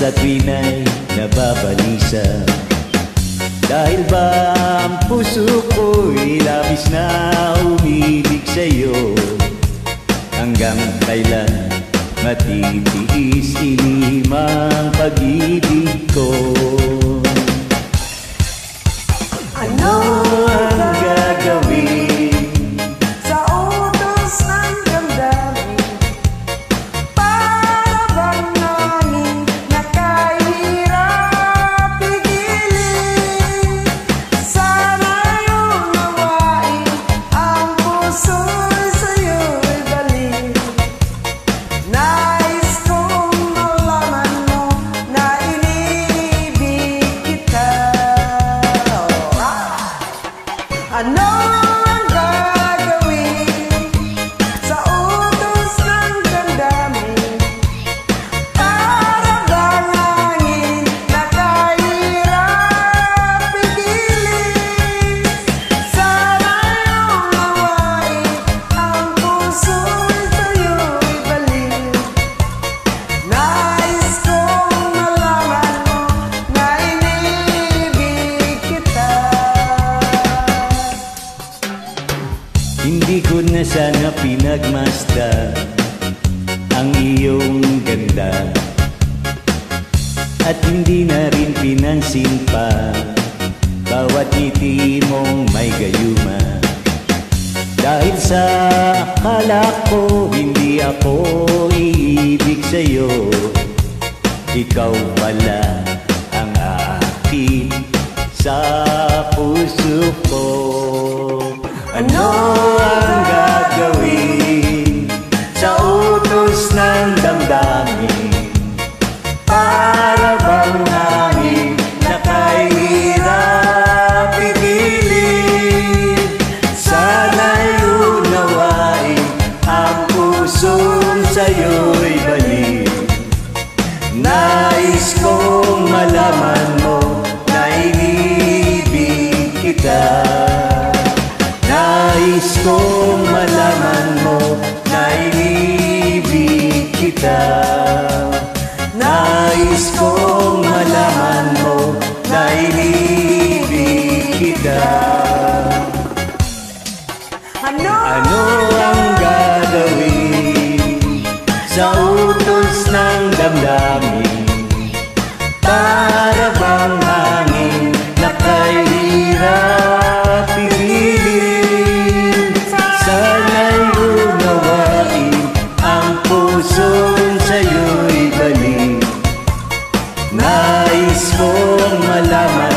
sa tuwina'y nababalisa. Dahil ba ang puso ko'y labis na umibig sa'yo, hanggang kailan matitiis inimang pag-ibig ko? Ano ang gagawin sa utos ng damdamin? Para bang hangin na kahirap pigilin? Sana'y unawain ang puso'y sa'yo'y balik. Nais kong malaman mo na inibig kita. Ano ang gagawin sa utos ng damdamin? Para bang hangin na kahirap pigilin? Sana'y unawain ang puso'y sa'yo'y balik. Nais kong malaman mo na inibig kita. Hindi ko na sana pinagmasdan ang iyong ganda, at hindi na rin pinansin pa bawat ngiti mong may gayuma. Dahil sa akala ko hindi ako iibig sa'yo, ikaw pala ang akin sa puso ko. Ano ang gagawin sa utos ng damdamin? Para bang hangin na kahirap pigilin? Sana'y unawain ang pusong sa'yo'y balik. Nais kong malaman mo na inibig kita. Nais kong malaman mo na inibig kita. Nais kong malaman mo na inibig kita. Ano ang gagawin sa utos ng damdamin? Para bang hangin na kahirap pigilin? Sana'y unawain ang pusong sa'yo'y balik. Nais kong malaman